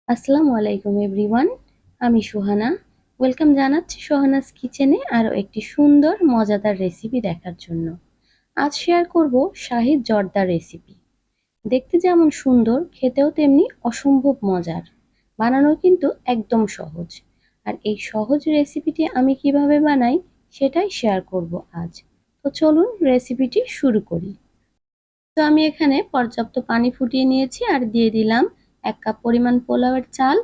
আসসালামু আলাইকুম এভরিওয়ান। আমি সুহানা। ওয়েলকাম জানাচ্ছি সোহানাস কিচেনে আরও একটি সুন্দর মজাদার রেসিপি দেখার জন্য। আজ শেয়ার করব শাহী জর্দার রেসিপি। দেখতে যেমন সুন্দর, খেতেও তেমনি অসম্ভব মজার। বানানো কিন্তু একদম সহজ। আর এই সহজ রেসিপিটি আমি কিভাবে বানাই সেটাই শেয়ার করব আজ। তো চলুন রেসিপিটি শুরু করি। তো আমি এখানে পর্যাপ্ত পানি ফুটিয়ে নিয়েছি আর দিয়ে দিলাম 1 কাপ পরিমাণ পোলাওয়ের চাল।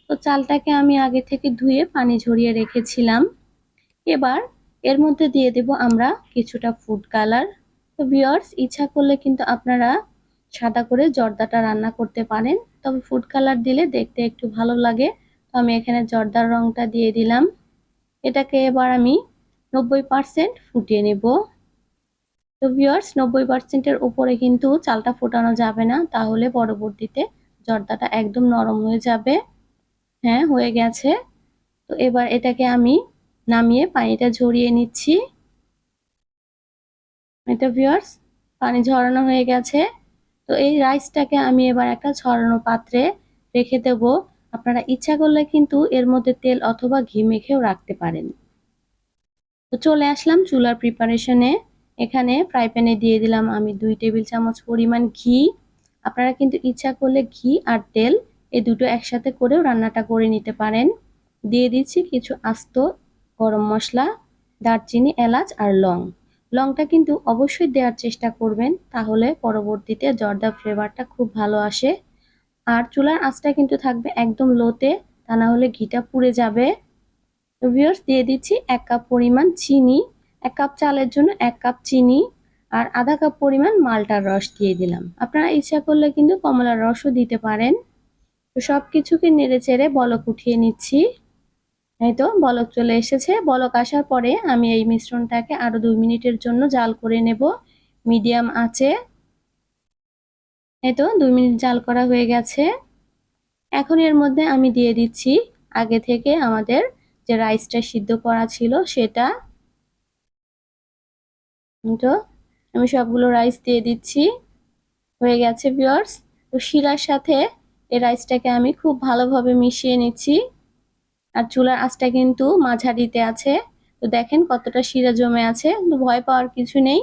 তো চালটাকে আমি আগে থেকে ধুয়ে পানি ঝরিয়ে রেখেছিলাম। এবার এর মধ্যে দিয়ে দেব আমরা কিছুটা ফুড কালার। তো ভিউয়ার্স, ইচ্ছা করলে কিন্তু আপনারা সাদা করে জর্দাটা রান্না করতে পারেন, তবে ফুড কালার দিলে দেখতে একটু ভালো লাগে। তো আমি এখানে জর্দার রংটা দিয়ে দিলাম। এটাকে এবার আমি 90% ফুটিয়ে নেব। তো ভিউয়ার্স, 90% এর উপরে কিন্তু চালটা ফোটানো যাবে না, তাহলে পরবর্তীতে জর্দাটা একদম নরম হয়ে যাবে। হ্যাঁ, হয়ে গেছে। তো এবার এটাকে আমি নামিয়ে পানিটা ঝরিয়ে নিচ্ছি। এটা ভিউয়ার্স, পানি ঝরানো হয়ে গেছে। তো এই রাইসটাকে আমি এবার একটা ছড়ানো পাত্রে রেখে দেব। আপনারা ইচ্ছা করলে কিন্তু এর মধ্যে তেল অথবা ঘি মেখেও রাখতে পারেন। তো চলে আসলাম চুলার প্রিপারেশনে। এখানে ফ্রাই প্যানে দিয়ে দিলাম আমি 2 টেবিল চামচ পরিমাণ ঘি। আপনারা কিন্তু ইচ্ছা করলে ঘি আর তেল এই দুটো একসাথে করেও রান্নাটা করে নিতে পারেন। দিয়ে দিচ্ছি কিছু আস্ত গরম মশলা, দারচিনি, এলাচ আর লং। লংটা কিন্তু অবশ্যই দেওয়ার চেষ্টা করবেন, তাহলে পরবর্তীতে জর্দার ফ্লেভারটা খুব ভালো আসে। আর চুলার আঁচটা কিন্তু থাকবে একদম লোতে, তা না হলে ঘিটা পুড়ে যাবে। তো ভিউয়ার্স, দিয়ে দিচ্ছি 1 কাপ পরিমাণ চিনি। 1 কাপ চালের জন্য 1 কাপ চিনি আর আধা কাপ পরিমাণ মালটার রস দিয়ে দিলাম। আপনারা ইচ্ছা করলে কিন্তু কমলার রসও দিতে পারেন। তো সব কিছুকে নেড়ে চেড়ে বলক উঠিয়ে নিচ্ছি। এই তো বলক চলে এসেছে। বলক আসার পরে আমি এই মিশ্রণটাকে আরো 2 মিনিটের জন্য জাল করে নেব মিডিয়াম আঁচে। এই তো 2 মিনিট জাল করা হয়ে গেছে। এখন এর মধ্যে আমি দিয়ে দিচ্ছি আগে থেকে আমাদের যে রাইসটা সিদ্ধ করা ছিল সেটা। তো আমি সবগুলো রাইস দিয়ে দিচ্ছি। হয়ে গেছে ভিউয়ার্স। তো শিরার সাথে এই রাইসটাকে আমি খুব ভালোভাবে মিশিয়ে নিচ্ছি। আর চুলার আঁচটা কিন্তু মাঝারিতে আছে। তো দেখেন কতটা শিরা জমে আছে। তো ভয় পাওয়ার কিছু নেই।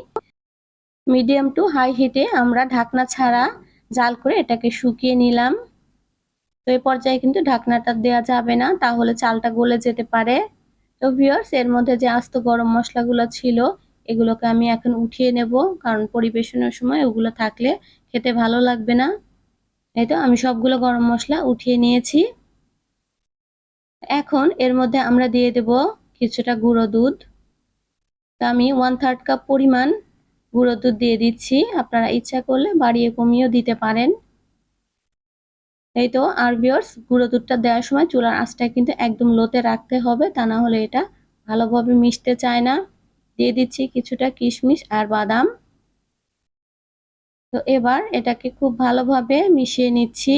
মিডিয়াম টু হাই হিটে আমরা ঢাকনা ছাড়া জাল করে এটাকে শুকিয়ে নিলাম। তো এই পর্যায়ে কিন্তু ঢাকনাটা দেওয়া যাবে না, তাহলে চালটা গলে যেতে পারে। তো ভিউয়ার্স, এর মধ্যে যে আস্ত গরম মশলাগুলো ছিল এগুলোকে আমি এখন উঠিয়ে নেব, কারণ পরিবেশনের সময় ওগুলো থাকলে খেতে ভালো লাগবে না। এই তো আমি সবগুলো গরম মশলা উঠিয়ে নিয়েছি। এখন এর মধ্যে আমরা দিয়ে দেব কিছুটা গুঁড়ো দুধ। তো আমি 1/3 কাপ পরিমাণ গুঁড়ো দুধ দিয়ে দিচ্ছি। আপনারা ইচ্ছা করলে বাড়িয়ে কমিয়েও দিতে পারেন। এই তো, আর ভিউয়ার্স, গুঁড়ো দুধটা দেওয়ার সময় চুলার আঁচটা কিন্তু একদম লোতে রাখতে হবে, তা না হলে এটা ভালোভাবে মিশতে চায় না। দিয়ে দিচ্ছি কিছুটা কিশমিশ আর বাদাম। তো এবার এটাকে খুব ভালোভাবে মিশিয়ে নিচ্ছি।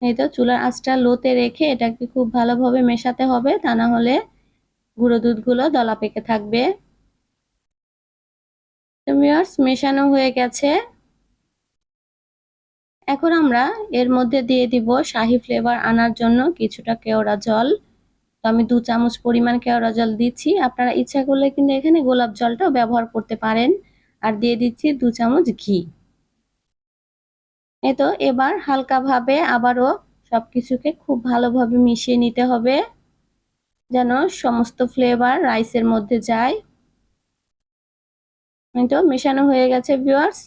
এই তো চুলার আঁচটা লোতে রেখে এটাকে খুব ভালোভাবে মেশাতে হবে, তা না হলে গুঁড়ো দুধগুলো দলা পেকে থাকবে। তো ভিউয়ার্স, মেশানো হয়ে গেছে। এখন আমরা এর মধ্যে দিয়ে দিব শাহি ফ্লেভার আনার জন্য কিছুটা কেওড়া জল। তো আমি 2 চামচ পরিমাণ কেওড়া জল দিচ্ছি। আপনারা ইচ্ছা করলে কিন্তু এখানে গোলাপ জলটাও ব্যবহার করতে পারেন। আর দিয়ে দিচ্ছি 2 চামচ ঘি। এই তো এবার হালকাভাবে আবারও সবকিছুকে খুব ভালোভাবে মিশিয়ে নিতে হবে, যেন সমস্ত ফ্লেভার রাইসের মধ্যে যায়। এই তো মেশানো হয়ে গেছে ভিউয়ার্স।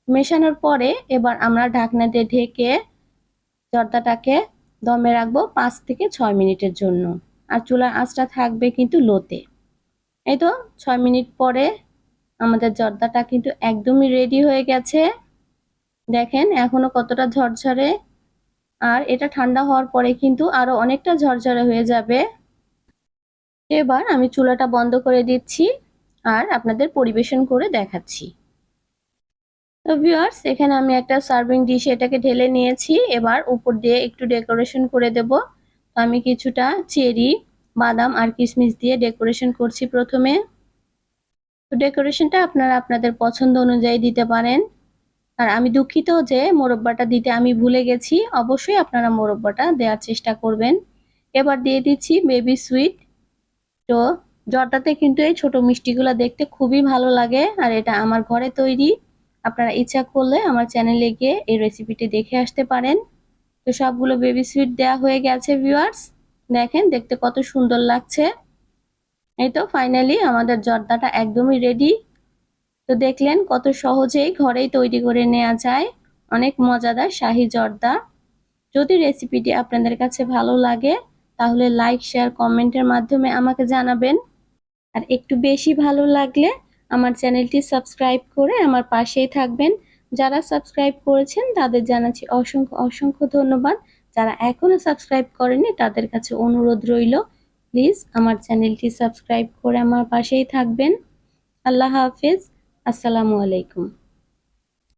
মেশানোর পরে এবার আমরা ঢাকনা দিয়ে ঢেকে জর্দাটাকে দমে রাখবো 5 থেকে 6 মিনিটের জন্য। আর চুলার আঁচটা থাকবে কিন্তু লোতে। এই তো 6 মিনিট পরে আমাদের জর্দাটা কিন্তু একদমই রেডি হয়ে গেছে। দেখেন এখনো কতটা ঝরঝরে। আর এটা ঠান্ডা হওয়ার পরে কিন্তু আরো অনেকটা ঝরঝরে হয়ে যাবে। এবার আমি চুলাটা বন্ধ করে দিচ্ছি আর আপনাদের পরিবেশন করে দেখাচ্ছি। তো ভিউয়ার্স, এখানে আমি একটা সার্ভিং ডিশে এটাকে ঢেলে নিয়েছি। এবার উপর দিয়ে একটু ডেকোরেশন করে দেব। তো আমি কিছুটা চেরি, বাদাম আর কিশমিশ দিয়ে ডেকোরেশন করছি প্রথমে। তো ডেকোরেশনটা আপনারা আপনাদের পছন্দ অনুযায়ী দিতে পারেন। আর আমি দুঃখিত যে মোরব্বাটা দিতে আমি ভুলে গেছি। অবশ্যই আপনারা মোরব্বাটা দেওয়ার চেষ্টা করবেন। এবার দিয়ে দিচ্ছি বেবি সুইট। তো জর্দাতে কিন্তু এই ছোট মিষ্টিগুলো দেখতে খুবই ভালো লাগে, আর এটা আমার ঘরে তৈরি। আপনারা ইচ্ছা করলে আমার চ্যানেলে গিয়ে এই রেসিপিটি দেখে আসতে পারেন। তো সবগুলো বেবি সুইট দেওয়া হয়ে গেছে ভিউয়ার্স। দেখেন দেখতে কত সুন্দর লাগছে। এই তো ফাইনালি আমাদের জর্দাটা একদমই রেডি। তো দেখলেন কত সহজেই ঘরেই তৈরি করে নেওয়া যায় অনেক মজাদার শাহী জর্দা। যদি রেসিপিটি আপনাদের কাছে ভালো লাগে তাহলে লাইক, শেয়ার, কমেন্টের মাধ্যমে আমাকে জানাবেন। আর একটু বেশি ভালো লাগলে আমার চ্যানেলটি সাবস্ক্রাইব করে আমার পাশেই থাকবেন। যারা সাবস্ক্রাইব করেছেন তাদের জানাচ্ছি অসংখ্য অসংখ্য ধন্যবাদ। যারা এখনো সাবস্ক্রাইব করেনি তাদের কাছে অনুরোধ রইল, প্লিজ আমার চ্যানেলটি সাবস্ক্রাইব করে আমার পাশেই থাকবেন। আল্লাহ হাফেজ। আসসালামু আলাইকুম।